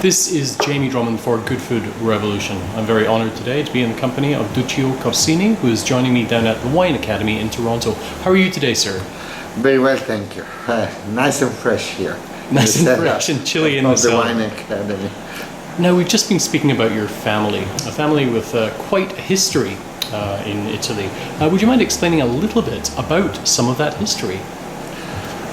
This is Jamie Drummond for Good Food Revolution. I'm very honoured today to be in the company of Ducio Corsini, who is joining me down at the Wine Academy in Toronto. How are you today, sir? Very well, thank you. Nice and fresh here. Nice and fresh and chilly in the the Wine Academy. Now, we've just been speaking about your family, a family with quite a history in Italy. Would you mind explaining a little bit about some of that history?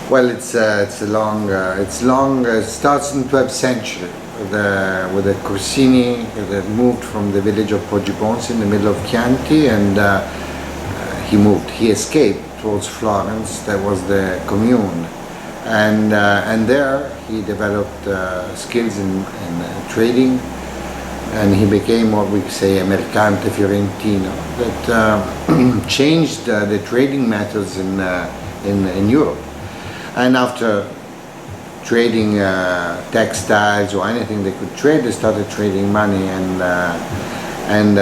Well, it starts in the 12th century with the Corsini that moved from the village of Poggiponsi in the middle of Chianti, and he escaped towards Florence. That was the commune, and there he developed skills in trading, and he became what we say a mercante fiorentino that changed the trading methods in Europe. And after trading textiles or anything they could trade, they started trading money and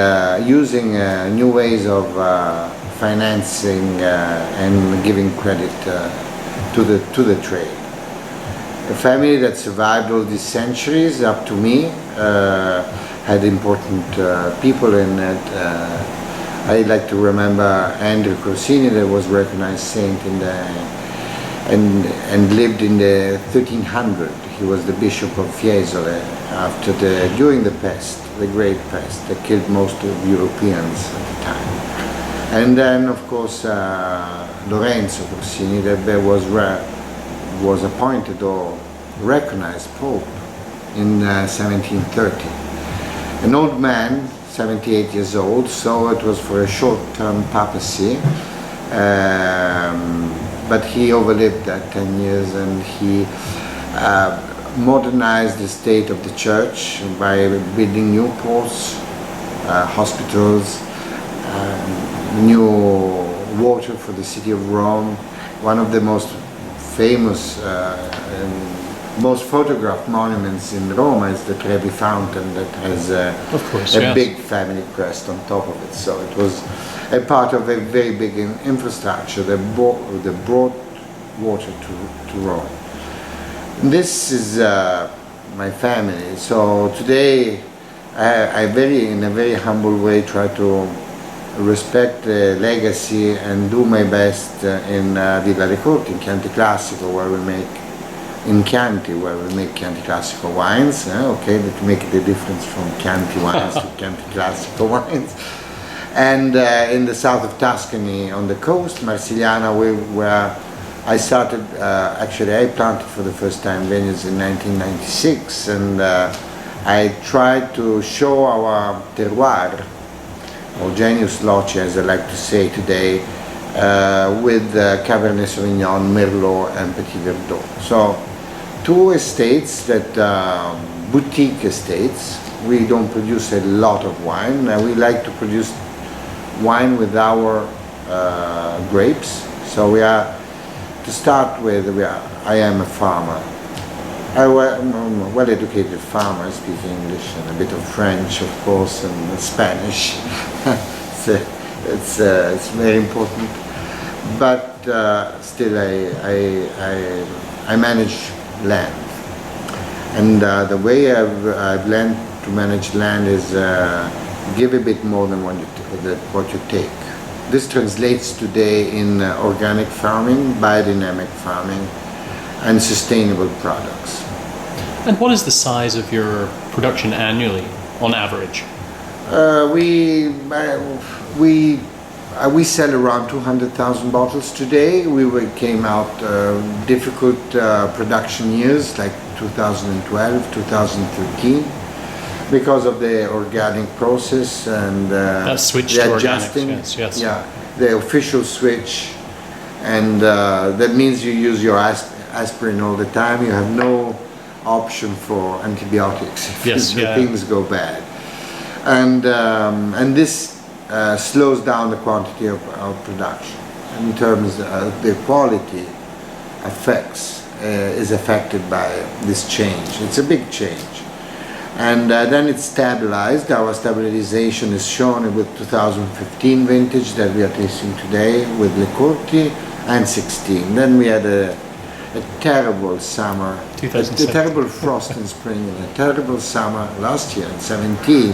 using new ways of financing and giving credit to the trade. A family that survived all these centuries up to me had important people in it. I like to remember Andrew Corsini, that was recognized saint in and lived in the 1300. He was the bishop of Fiesole during the pest, the Great Pest, that killed most of Europeans at the time. And then, of course, Lorenzo Corsini, that was appointed or recognized Pope in 1730. An old man, 78 years old, so it was for a short-term papacy. But he overlived that 10 years, and he modernized the state of the church by building new ports, hospitals, new water for the city of Rome. One of the most famous, most photographed monuments in Rome is the Trevi Fountain, that has a big family crest on top of it. So it was a part of a very big infrastructure that brought water to Rome. This is my family. So today I in a very humble way, try to respect the legacy and do my best in Villa de Corti, in Chianti Classico, where we make Chianti Classico wines. Okay, that make the difference from Chianti wines to Chianti Classico wines. And in the south of Tuscany, on the coast, Marsigliana, where I started, actually I planted for the first time vineyards in 1996, and I tried to show our terroir, or genius loci, as I like to say today, with Cabernet Sauvignon, Merlot, and Petit Verdot. So, two estates that boutique estates. We don't produce a lot of wine. We like to produce wine with our grapes. So to start with, I am a farmer. I'm a well-educated farmer. I speak English and a bit of French, of course, and Spanish. It's very important. But still, I manage land. And the way I've learned to manage land is give a bit more than what you take. This translates today in organic farming, biodynamic farming, and sustainable products. And what is the size of your production annually, on average? We sell around 200,000 bottles today. We came out difficult production years like 2012, 2013. Because of the organic process and that switch the to adjusting, organic, yes. Yeah, the official switch, and that means you use your aspirin all the time. You have no option for antibiotics if things go bad, and this slows down the quantity of production. In terms of the quality is affected by this change. It's a big change. And then it's stabilized. Our stabilization is shown with 2015 vintage that we are tasting today with Le Corti, and 16. Then we had a a terrible summer, a 2017. terrible frost in spring, and a terrible summer last year in 17,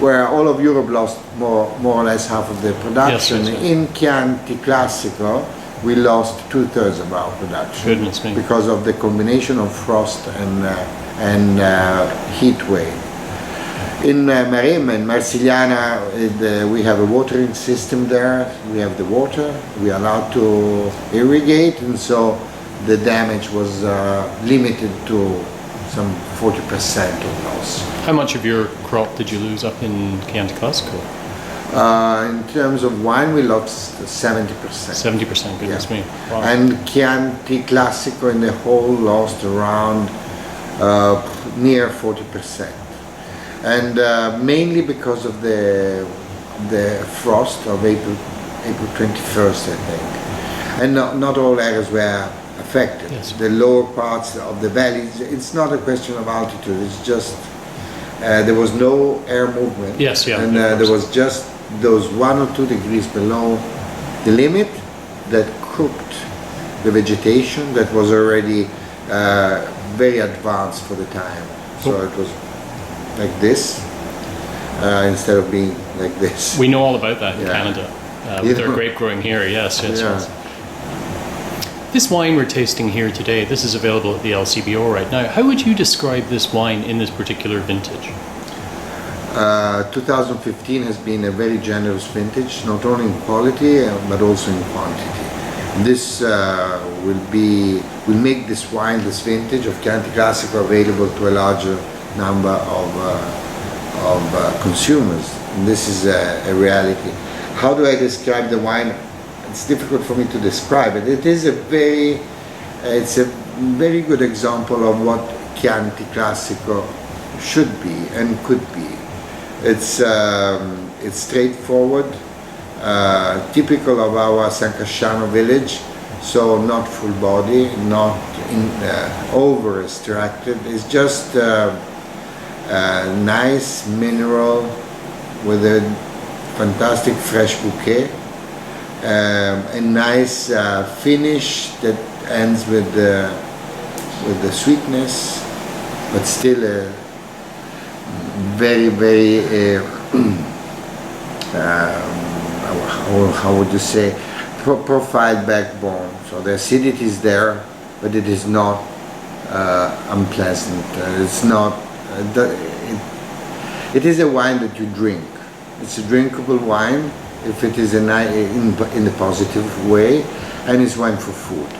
where all of Europe lost more or less half of their production. Yes. In Chianti Classico, we lost 2/3 of our production. Goodness me. Because of the combination of frost and heat wave. In Maremma, in Marsigliana, we have a watering system there. We have the water. We are allowed to irrigate, and so the damage was limited to some 40% of loss. How much of your crop did you lose up in Chianti Classico? In terms of wine, we lost 70%. 70%, goodness Yeah. me. Wow. And Chianti Classico in the whole lost around near 40%. And mainly because of the frost of April 21st, I think. And not all areas were affected. Yes. The lower parts of the valleys, it's not a question of altitude, it's just there was no air movement. Yes, yeah, And of course. there was just those 1 or 2 degrees below the limit that cooked the vegetation that was already very advanced for the time. So it was like this instead of being like this. We know all about that in Yeah. Canada with Yeah. our grape growing here. Yes. Yeah. This wine we're tasting here today, this is available at the LCBO right now. How would you describe this wine in this particular vintage? 2015 has been a very generous vintage, not only in quality but also in quantity. This will make this wine, this vintage of Chianti Classico, available to a larger number of consumers. And this is a reality. How do I describe the wine? It's difficult for me to describe it. It's a very good example of what Chianti Classico should be and could be. It's straightforward, typical of our San Casciano village, so not full body, not over extracted. It's just nice mineral with a fantastic fresh bouquet, a nice finish that ends with the sweetness, but still a very how would you say, profiled backbone. So the acidity is there, but it is not unpleasant. It's not. It is a wine that you drink. It's a drinkable wine if it is in a positive way, and it's wine for food.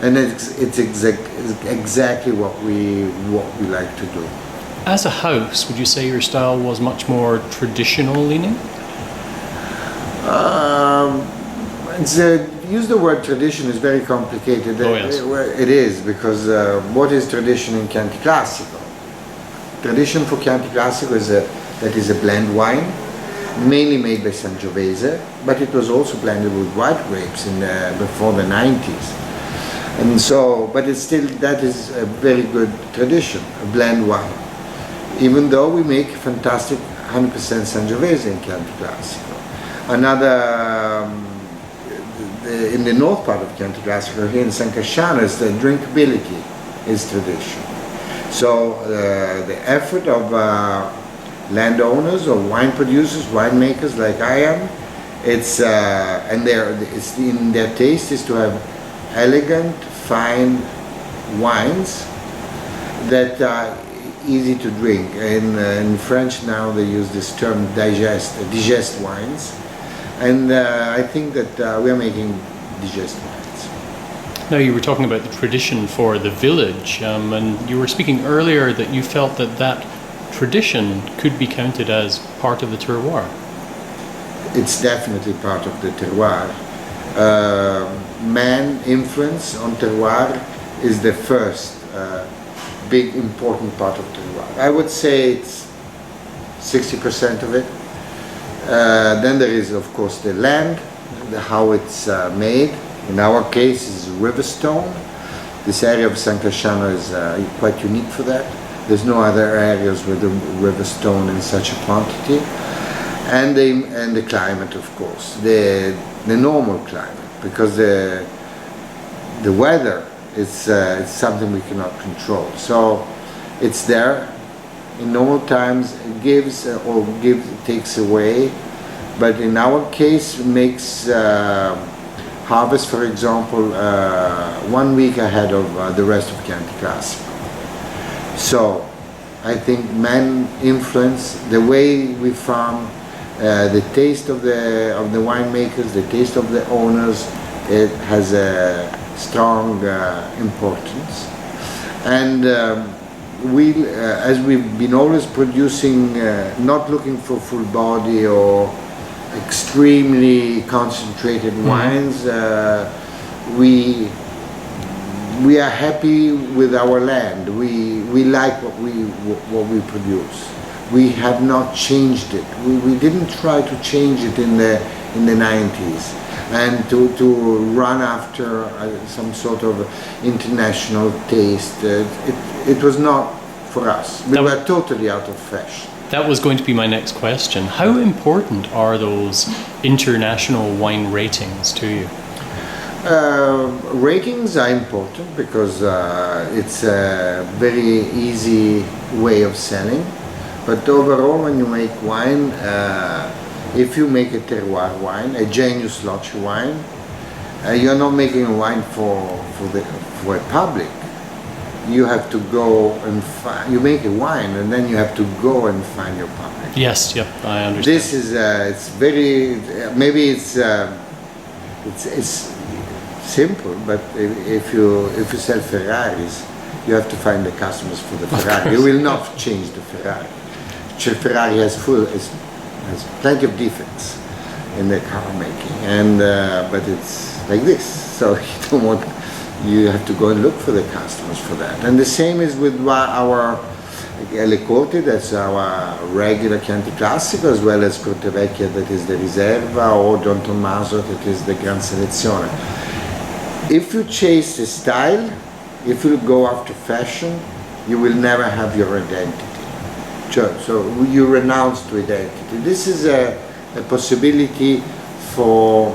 And it's exactly what we like to do. As a house, would you say your style was much more traditional leaning? Use the word tradition is very complicated. Oh, yes. It is, because what is tradition in Chianti Classico? Tradition for Chianti Classico is that is a blend wine, mainly made by Sangiovese, but it was also blended with white grapes before the 90s. And so, but it's still, that is a very good tradition, a blend wine. Even though we make fantastic 100% Sangiovese in Chianti Classico. Another, in the north part of Chianti Classico, here in San Casciano, is the drinkability is tradition. So the effort of landowners or wine producers, winemakers like I am, it's in their taste is to have elegant, fine wines that are easy to drink. In French now they use this term digest wines, and I think that we are making digest wines. Now, you were talking about the tradition for the village, and you were speaking earlier that you felt that tradition could be counted as part of the terroir. It's definitely part of the terroir. Man influence on terroir is the first big important part of terroir. I would say it's 60% of it. Then there is, of course, the land, how it's made. In our case, it's river stone. This area of San Casciano is quite unique for that. There's no other areas with the river stone in such a quantity. And the climate, of course, the normal climate, because the weather It's something we cannot control. So it's there. In normal times, it gives takes away. But in our case, it makes harvest, for example, 1 week ahead of the rest of Chianti Classico. So I think man influence the way we farm, the taste of the winemakers, the taste of the owners. It has a strong importance, and we, as we've been always producing, not looking for full body or extremely concentrated wines, we are happy with our land. We like what we produce. We have not changed it. We didn't try to change it in the 90s and to run after some sort of international taste. It was not for us. We were totally out of fashion. That was going to be my next question. How important are those international wine ratings to you? Ratings are important because it's a very easy way of selling. But overall, when you make wine, if you make a terroir wine, a genius lochy wine, you're not making a wine for a public. You have to go and find. You make a wine, and then you have to go and find your public. Yes, yep, I understand. This is it's very maybe it's simple, but if you sell Ferraris, you have to find the customers for the Ferrari. You will not change the Ferrari. Ferrari has plenty of defects in the car making, and but it's like this. So you have to go and look for the customers for that. And the same is with our Corti, that's our regular Chianti Classico, as well as Corte Vecchia, that is the Riserva, or Don Tommaso, that is the Gran Selezione. If you chase the style, if you go after fashion, you will never have your identity. So you renounce to identity. This is a possibility for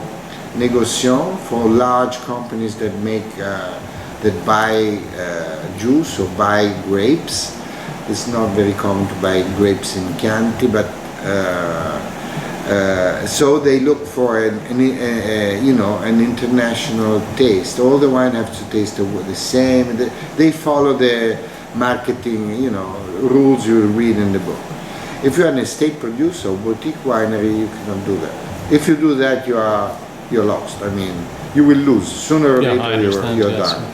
negociants, for large companies that buy juice or buy grapes. It's not very common to buy grapes in Chianti, but so they look for an international taste. All the wine have to taste the same. They follow the marketing, rules you read in the book. If you're an estate producer or boutique winery, you cannot do that. If you do that, you're lost. I mean, you will lose sooner or later. You're done.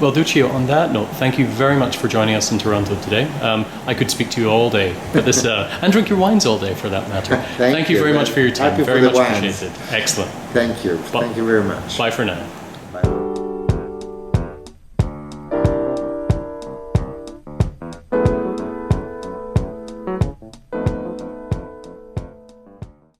Well, Ducio, on that note, thank you very much for joining us in Toronto today. I could speak to you all day, but and drink your wines all day for that matter. Thank you very much for your time. Happy very for the much wines. appreciated. Excellent. Thank you. Thank you very much. Bye for now.